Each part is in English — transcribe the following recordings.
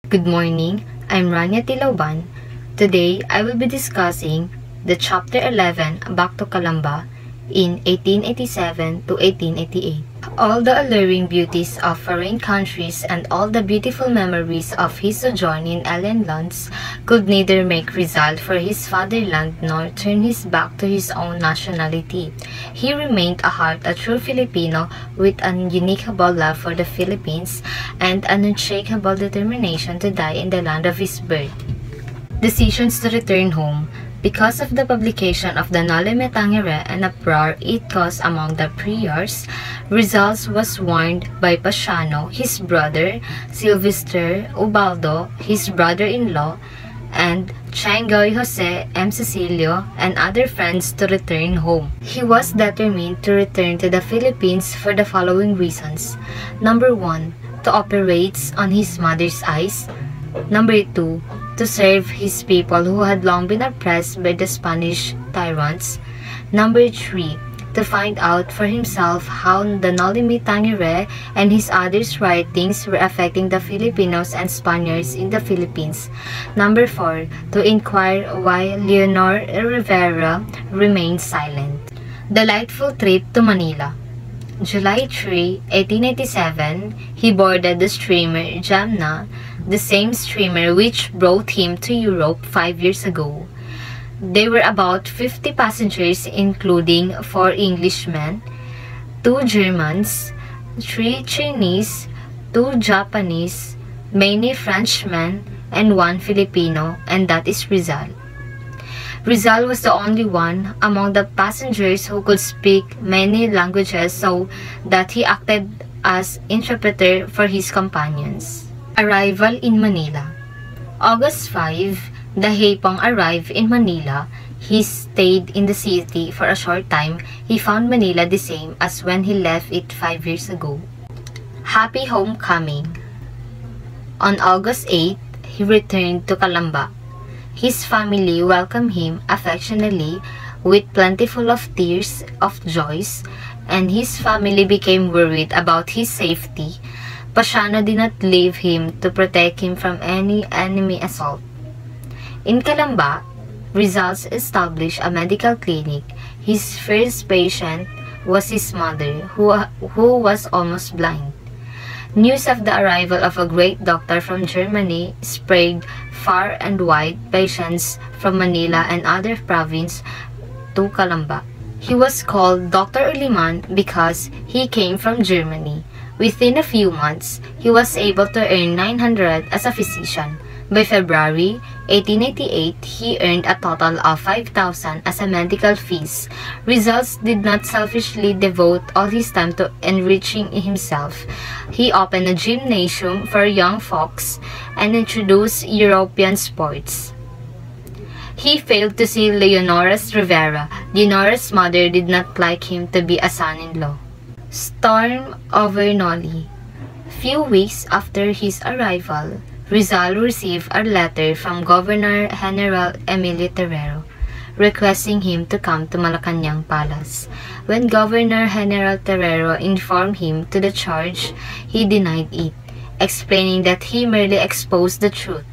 Good morning, I'm Rania Tilauban. Today, I will be discussing the Chapter 11, Back to Calamba, in 1887 to 1888. All the alluring beauties of foreign countries and all the beautiful memories of his sojourn in alien lands could neither make Rizal for his fatherland nor turn his back to his own nationality. He remained at heart a true Filipino with an uniqueable love for the Philippines and an unshakable determination to die in the land of his birth. Decisions to return home. Because of the publication of the Noli Me Tangere and uproar it caused among the priors, Rizal was warned by Pasiano, his brother, Silvestre Ubaldo, his brother-in-law, and Changoy Jose M. Cecilio, and other friends to return home. He was determined to return to the Philippines for the following reasons. Number 1, to operate on his mother's eyes. Number 2, to serve his people who had long been oppressed by the Spanish tyrants. Number 3, to find out for himself how the Noli Me Tangere and his others' writings were affecting the Filipinos and Spaniards in the Philippines. Number 4, to inquire why Leonor Rivera remained silent. Delightful trip to Manila. July 3, 1887, he boarded the steamer Jamna, the same steamer which brought him to Europe 5 years ago. There were about 50 passengers including 4 Englishmen, 2 Germans, 3 Chinese, 2 Japanese, many Frenchmen, and 1 Filipino, and that is Rizal. Rizal was the only one among the passengers who could speak many languages, so that he acted as interpreter for his companions. Arrival in Manila. August 5, the Hapong arrived in Manila. He stayed in the city for a short time. He found Manila the same as when he left it 5 years ago. Happy homecoming. On August 8, he returned to Calamba. His family welcomed him affectionately with plentiful of tears of joys, and his family became worried about his safety. Pasiano did not leave him to protect him from any enemy assault. In Calamba, Rizal established a medical clinic. His first patient was his mother, who was almost blind. News of the arrival of a great doctor from Germany spread far and wide. Patients from Manila and other provinces to Calamba. He was called Dr. Uliman because he came from Germany. Within a few months, he was able to earn 900 as a physician. By February 1888, he earned a total of 5,000 as a medical fees. Rizal did not selfishly devote all his time to enriching himself. He opened a gymnasium for young folks and introduced European sports. He failed to see Leonora Rivera. Leonora's mother did not like him to be a son-in-law. Storm over Noli. Few weeks after his arrival, Rizal received a letter from Governor General Emilio Terrero requesting him to come to Malacañang Palace. When Governor General Terrero informed him to the charge, he denied it, explaining that he merely exposed the truth,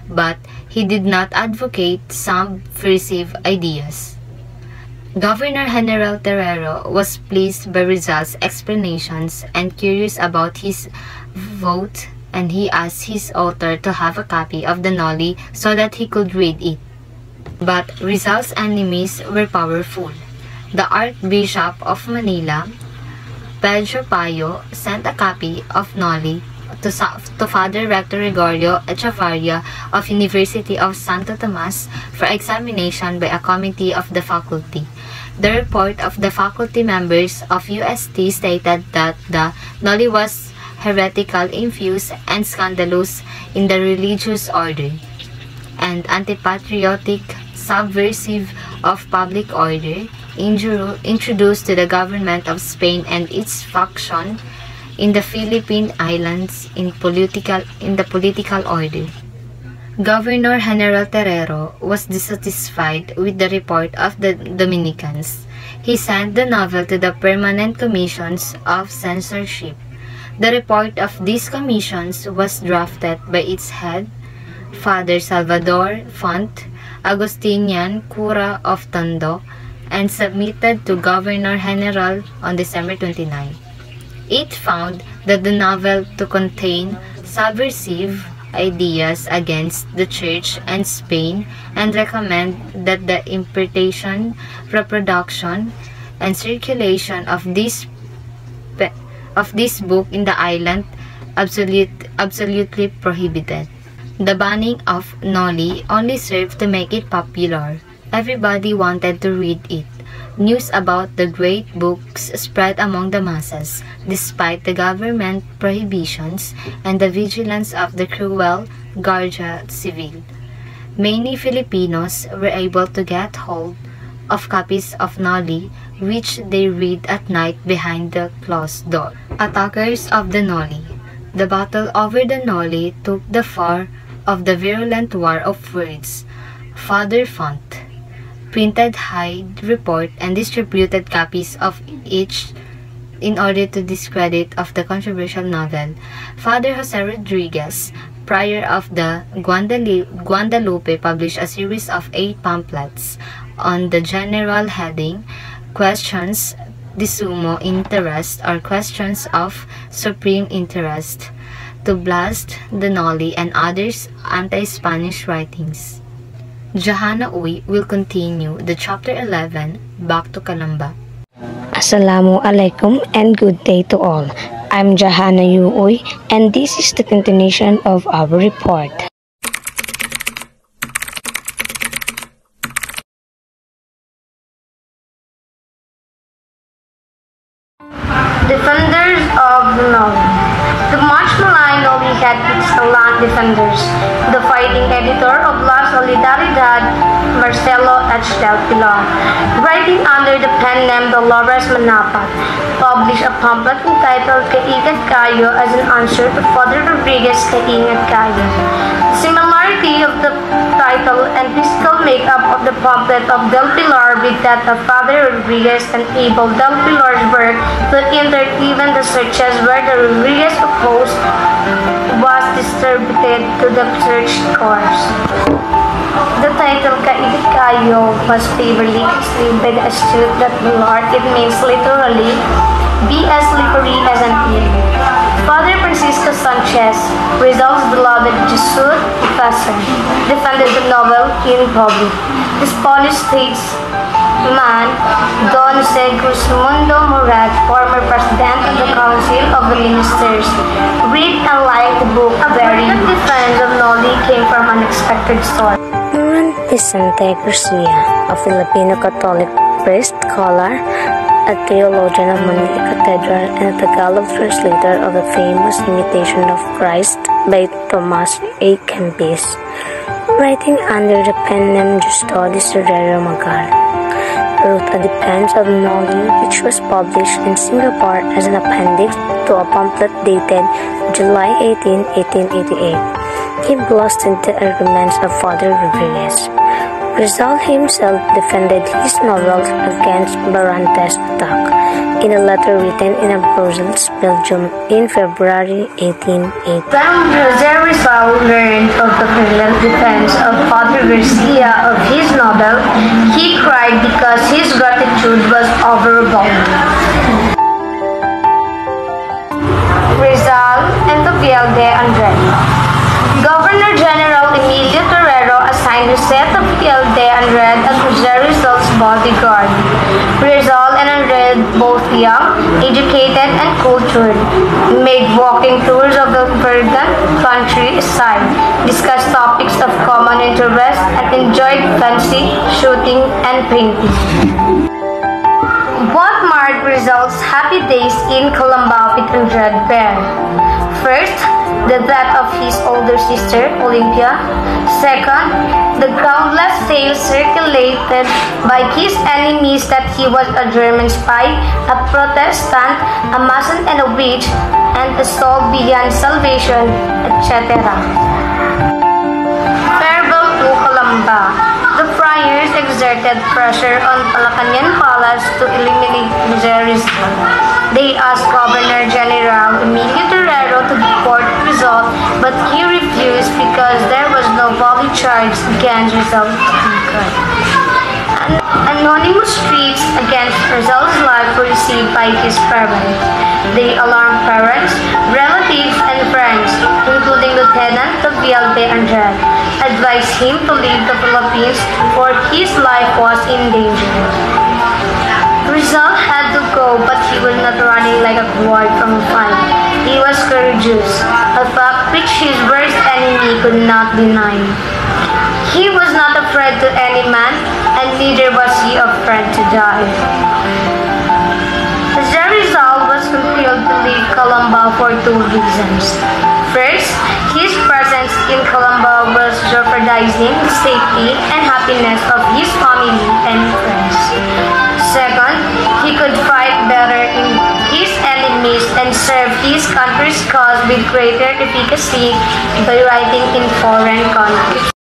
but he did not advocate subversive ideas. Governor General Terrero was pleased by Rizal's explanations and curious about his vote, and he asked his author to have a copy of the Noli so that he could read it. But Rizal's enemies were powerful. The Archbishop of Manila, Pedro Payo, sent a copy of Noli to Father Rector Gregorio Echevarria of University of Santo Tomas for examination by a committee of the faculty. The report of the faculty members of UST stated that the Noli was heretical, infused, and scandalous in the religious order, and anti-patriotic, subversive of public order, introduced to the government of Spain and its faction in the Philippine Islands in the political order. Governor General Terrero was dissatisfied with the report of the Dominicans. He sent the novel to the permanent commissions of censorship. The report of these commissions was drafted by its head, Father Salvador Font, Agustinian Cura of Tondo, and submitted to Governor General on December 29. It found that the novel to contain subversive ideas against the Church and Spain, and recommend that the importation, reproduction, and circulation of this book in the island absolutely prohibited. The banning of Noli only served to make it popular. Everybody wanted to read it. News about the great books spread among the masses, despite the government prohibitions and the vigilance of the cruel Guardia Civil. Many Filipinos were able to get hold of copies of Noli, which they read at night behind the closed door. Attackers of the Noli. The battle over the Noli took the form of the virulent war of words. Father Font printed high report and distributed copies of each in order to discredit of the controversial novel. Father Jose Rodriguez, prior of the Guadalupe, published a series of 8 pamphlets on the general heading, Questions de Sumo Interest, or Questions of Supreme Interest, to blast the Noli and others anti-Spanish writings. Johanna Uy will continue the chapter 11, Back to Calamba. Assalamu alaikum and good day to all. I'm Johanna Uy and this is the continuation of our report. Defenders of the Noli. The much maligned Noli had its land defenders. The fighting editor of La Solidaridad, Marcelo H. del Pilar, writing under the pen name Dolores Manapat, published a pamphlet entitled Kaingat Kayo as an answer to Father Rodriguez Kaingat Kayo. The similarity of the title and physical makeup of the pamphlet of Del Pilar with that of Father Rodriguez enabled Del Pilar's work to enter even the searches where the Rodriguez opposed was distributed to the search course. The title Kaingat Kayo was favorably explained by the astute that Pilar. It means literally, be as slippery as an eel. Father Francisco Sanchez, Rizal's beloved Jesuit professor, defended the novel in public. This Polish statesman, Don Segismundo Morat, former president of the Council of the Ministers, read and liked the book. A very good defense of Noli came from an unexpected source. Juan Vicente Garcia, a Filipino Catholic priest, scholar, a theologian of Manila Cathedral, and a Tagalog translator of the famous Imitation of Christ by Tomas A. Kempis, writing under the pen name Justo de Serrero Magal, wrote a defense of Noli which was published in Singapore as an appendix to a pamphlet dated July 18, 1888. He blasted the arguments of Father Rodriguez. Rizal himself defended his novels against Barante's attack in a letter written in Brussels, Belgium in February 1880. When Jose Rizal learned of the brilliant defense of Father Garcia of his novel, he cried because his gratitude was overwhelming. Rizal and Tobielde Andrade. Governor General Emilio Torrero assigned Jose Tobielde Andrade as Jose Rizal's bodyguard. Rizal and Andrade, both young, educated, and cultured, made walking tours of the verdant countryside, discussed topics of common interest, and enjoyed fencing, shooting, and painting. What marked Rizal's happy days in Calamba with Andrade were: first, the death of his older sister, Olympia. Second, the groundless tales circulated by his enemies that he was a German spy, a Protestant, a Mason and a witch, and a soul beyond salvation, etc. Farewell to Calamba. The friars exerted pressure on Malacañang Palace to eliminate Jose Rizal. They asked Governor General Emilio because there was no valid charge against Rizal's crime. Anonymous tweets against Rizal's life were received by his parents. They alarmed parents, relatives, and friends, including Lieutenant Tabialbe Andrade, advised him to leave the Philippines for his life was in danger. Rizal had to go, but he was not running like a coward from a fight. He was courageous, a fact which his worst enemy could not deny. He was not afraid to any man, and neither was he afraid to die. Rizal was compelled to leave Calamba for two reasons. First, his presence in Calamba was jeopardizing the safety and happiness of his family and friends. Second, he could fight better in his enemies and serve his country's cause with greater efficacy by fighting in foreign conflicts.